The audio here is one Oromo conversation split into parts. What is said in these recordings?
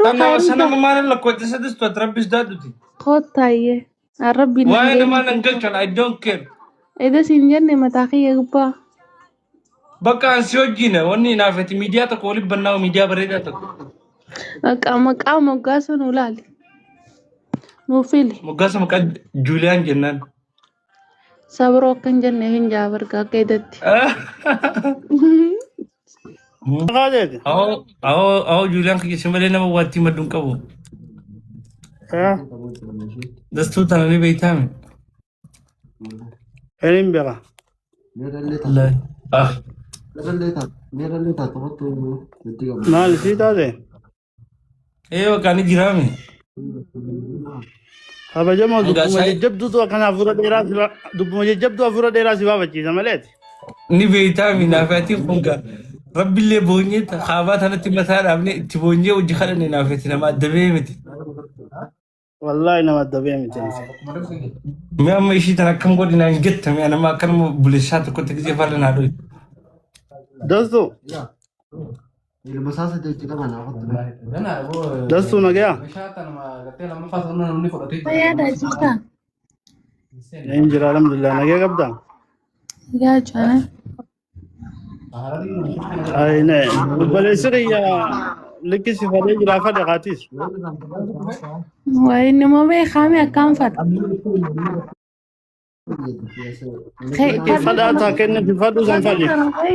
أنا وسنا ما لك كنت سدست وتربي دادتي خد تايه الرب وين ما نجيب نقلت I don't care إذا سنجن متاخي يقبا بقى أنسيوجينا وني نافت ميديا تقولي بناو ميديا بريدة تقول مقام مقاسن ولالي نوفيلي مقاسم مقاد جوليان جنان sabro kan janne hin jabar ka kedati غادي أو جوليان كي سمعنا ما واتي مدون كابو ها دستو تاني بيتامي هلين بقى لا مال سيتا ده ايوه كان جرامي هذا جمع Enggak, دب saya- مجد تو كان افورا ديرا دب مجد تو افورا ديرا سبا بچي سملت ini بيتامي نافاتي فونكا ربي اللي بونيت خابات انا تمثال ابني تبوني وجي خلني نافاتي لما دبيمتي والله انما دبي متنسي ما ما شيء ترى كم قد نانجت انا ما كان بلشات كنت كذي فعلا هذول دوستو دوستو نجا ya da jika انجر الحمد لله نجا قبدا ya jana اي نه بلسري يا لكي سفادي جرافه دقاتيس wa inni mo be khame kan fat فدا تا كن فدو سنفالي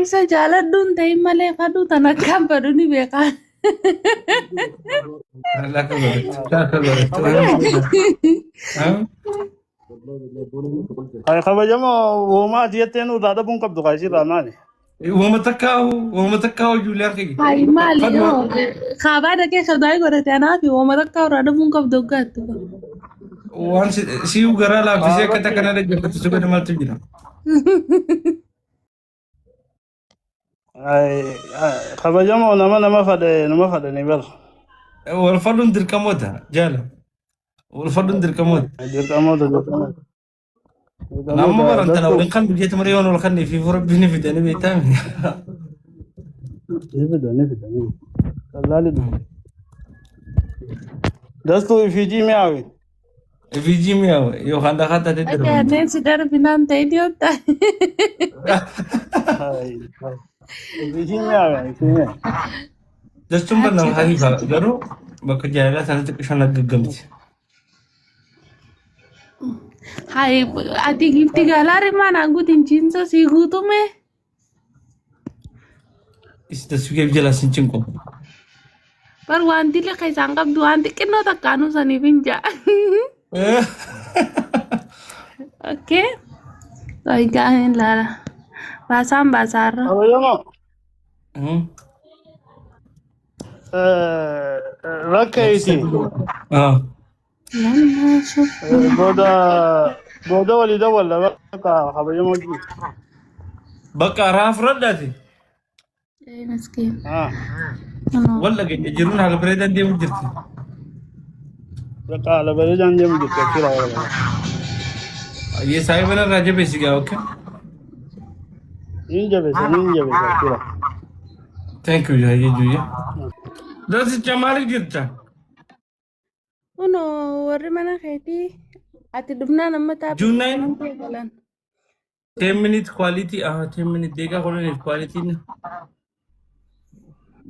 isa jala dun tay male fadu tanakam padu ni be ka لا هاي خبا جما وما ديتين ودادا بون قبضو قايسي راماني ومتكاو جوليان كي ay mali yo khaba da ke khadai gore te na fi wo mara ka rada mun kab dogga to وان سيو غرا لا بيسه كتا كنا دجت تسبد مال تجينا اي خبا جما نما فدا نيبل والفضل ندير كموتا جالا والفضل ندير كموت دير كامو نعم مرة انت لو كان بجيت مريون ولا خلني في فرق بيني في دني بيتامي نفدا كلالي دستو في جي مياوي في جيميا يو خاندا خاتا ay تدرو ne sidar binan tay diota في جي مياوي دستم بنا هاي غرو بكجالا سنت كشان لغغمت hay ati gifti galare mana gutin cinso si gutume است سوي بجلا سنچنكو par wanti le kai sangkap du anti kino takanu sani pinja oke ay gahin lara basam basar أبو يما ركيتي اه lama shuf بودا ولي ولا بقى أبو يما جي بقى راف رداتي ay miskin ها ano ولا يجرون على بريدان دي وجرتي بقى على بلدان دي مجد كثيرة ولا ये साहिब ना राजे बेसी गया ओके نينجا بس كثيرة thank you ये जुए दस चमाली जिरता uno warri mana khayti ati dubna namma ta Junain? galan 10 minute quality 10 minute देगा कौन है quality ना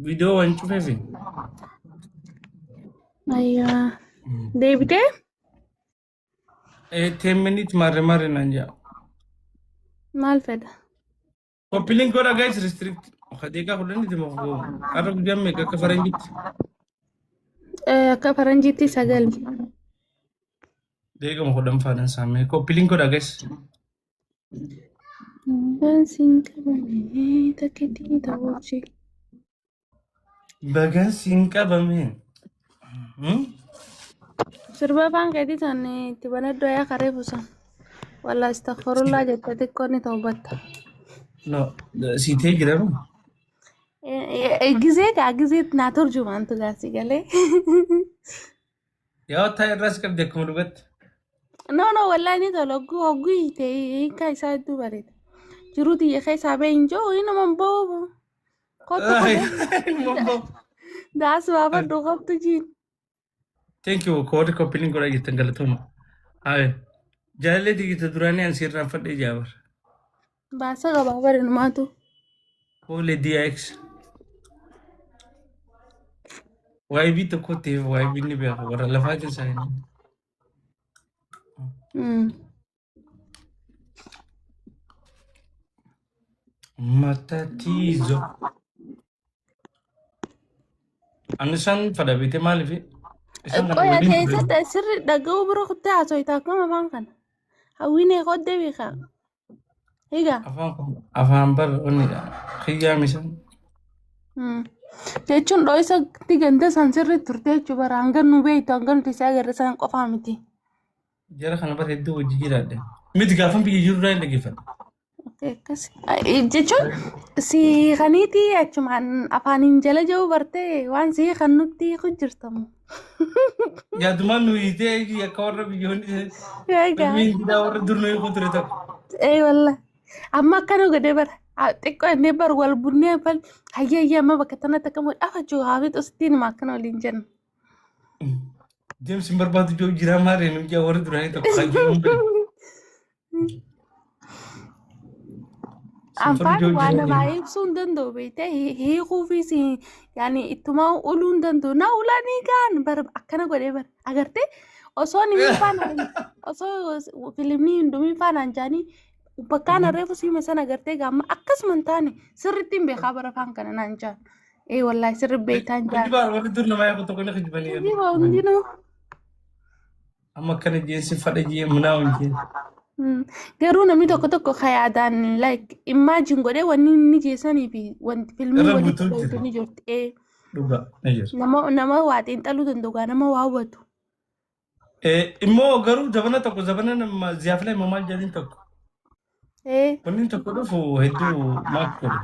वीडियो वन चुके फिर ayya debite 10 minute मारे मारे ना जा mal feda कॉपिलिंग कोड़ा guys restrict خديقة كلنا دماغ أنا بجمع كفرنجت ka faranjiti sagal ديجا ما خدام فانا سامي كوبيلينج كودا guys dancing kabane takiti tawochi bagan singka bamen sirba fan kedi sanne tibana doya kare fusan wala astaghfirullah jattati koni tawbatta no sithe gram gize ka gize na turjuman tu gasi gale ya था रस कर देखो मुर्गत no wallahi ni to logu ogu ite kai sa du bare juruti ye kai sabe injo ino mambo koto mambo daas baafadhu qabtu jiin. Thank you. Koodi koppiliin godhaa jettan galatoomaa. Haa jaalallee tigita duraanii an sirraan fadhee jaabar. Baasa qabaa bareedumaatu. Koole DX. YB tokko ta'eef YB ni beeka warra lafaa keessaa hin. Matatizo. Anisan pada bete maaliif? Qoya keessatti sirri dhaga'uu bira kuttee haasofta akkuma afaan kana. Hawwiin eegodde beekaa. Egaa. Afaan bar onnidha. Xiyyaamisan. Jechuun dho'isa diganta san sirri turte jechuudha bara hanga nu beektu hanga nuti isaa agarra san qofaa miti. Jara kana bara hedduu hojii jiraadha. Miti gaafan biyya jirurraa hin dhaggeeffadha. Akkas. Jechuun siikaniiti achumaan afaaniin jala jiru bartee waan siikan nutti hojjirtamu. Yaadumaan nu hiitee akka warra biyyoonni. Egaa. Biyya warra durnoo eeguu ture tokko. Walla. Amma akkana godhee bara. Xiqqoo inni bar wal bunnee bal hayya amma bakka tanatti akka dhafa jiru hafi xostiin ma akkana waliin jenna. Deemsi barbaadu jiru jira maarree nu jaa warri duraanii tokko hayya. Afaan waan namaa ibsuu hin danda'u beektee hiikuufis yaani ittuma uluu hin danda'u na ulanii gaan bara akkana godhee bara agartee osoo inni faanaan osoo fiilmii hundumii faanaan jaanii bakkaan reefu siima sana agartee gaamma akkasuma hin taane sirriitti hin beekaa bara afaan kana naan jaan. Wallaahi sirri beektaan jaan. Warri dur namaa yaaqu tokko ni hojjetanii. Hundinuu. Amma akkana jeensi fadha jee munaa hojjee. Garuu namni tokko tokko yaadaan like imagine godhee wanni inni jeessanii fi wanti fiilmii walitti ni jirti. Dhugaa ni jiru. Nama waa xiinxaluu danda'u nama waa hawwatu. Immoo garuu zabana tokko zabana nama ziyaafilee maal jedhin tokko. Wanni tokko dhufu hedduu maak godhe.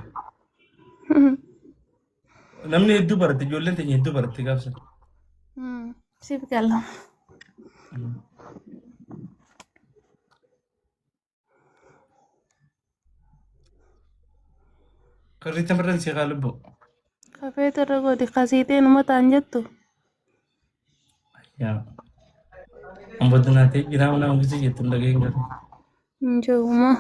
Namni hedduu barate ijoolleen teenya hedduu barate gaafsa. Siif gala. Karri tamarran si qaalubbo. Kafee tarra godhi kasiitee numa ta'an jettu. Yaa. Amboodana ta'e jiraama nama gisi jettu dhageen galu. Injooma.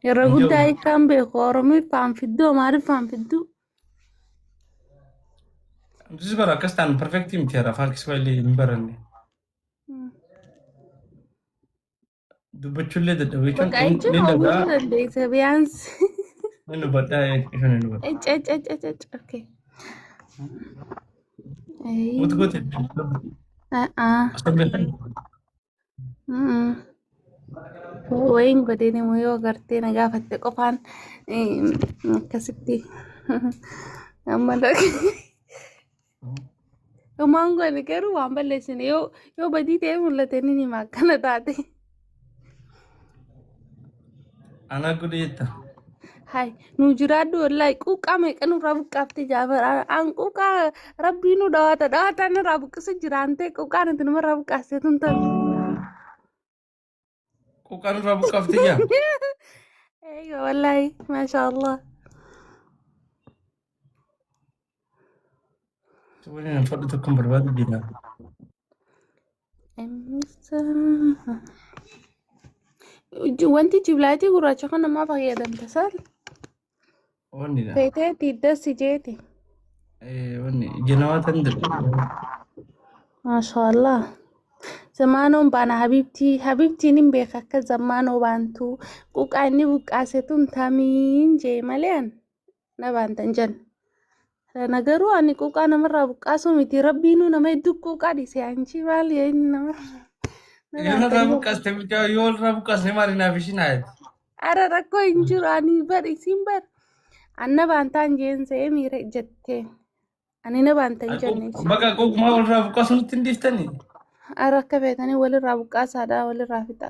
Yeroo guddaa hiikaan beeku Oromii faan fidduu maaliif faan fidduu? Bisi bara akkas ta'an perfektii miti yaa afaan Kiswahilii hin baranne. Dubbachuullee dadhabee kan inni dhagaa. Dandeessa biyaansi. Inni badhaa isheen inni badhaa. Okay. Mutu goote. Wayin godheen immoo yoo agartee na gaafatte qofaan akkasitti amma dhumaan godhe garuu waan balleessine yoo badii ta'e mul'ate ni hima akkana taate. Anaa godhe jetta. Hai nu jiraadhu wallahi quuqqaa meeqa nurraa buqqaafte jaafara an quuqqaa rabbii nu dhawaata nurraa buqqisa jiraante quuqqaa nuti namarraa buqqaastee tun ta'u. Quuqqaa nurraa buqqaafte jaa. Wallahi maashaallah. Sebenarnya foto itu kan berbeda beda. Wanti jiblaati gurraacha kana nama fayyadamta sal. Wanni dha. Feetee tidda si jeeti. Wanni jenawatan dha. Maashaallah. Zamaanoon baana habibtiin hin beeka akka zamaanoo baantu quuqqaa inni buqqaasetuun tamiin jee malean na baantan jenna. Nagaru ani quuqqaa namarraa buqqaasu miti rabbiinuu nama hedduu quuqqaa dhiise anchi maal yeen nama. Yoo narraa buqqaaste bitaa yoo narraa buqqaasne maali naaf ishiin haayati. Ara rakkoo hin jiru ani bar isiin bar. Anna baantaan jeensee miira jettee. Ani na baantan jenne. Bakka quuqqaa walirraa buqqaasu nutti hin dhiiftanii. Ara akka feetanii walirraa buqqaasaadhaa walirraa fixa.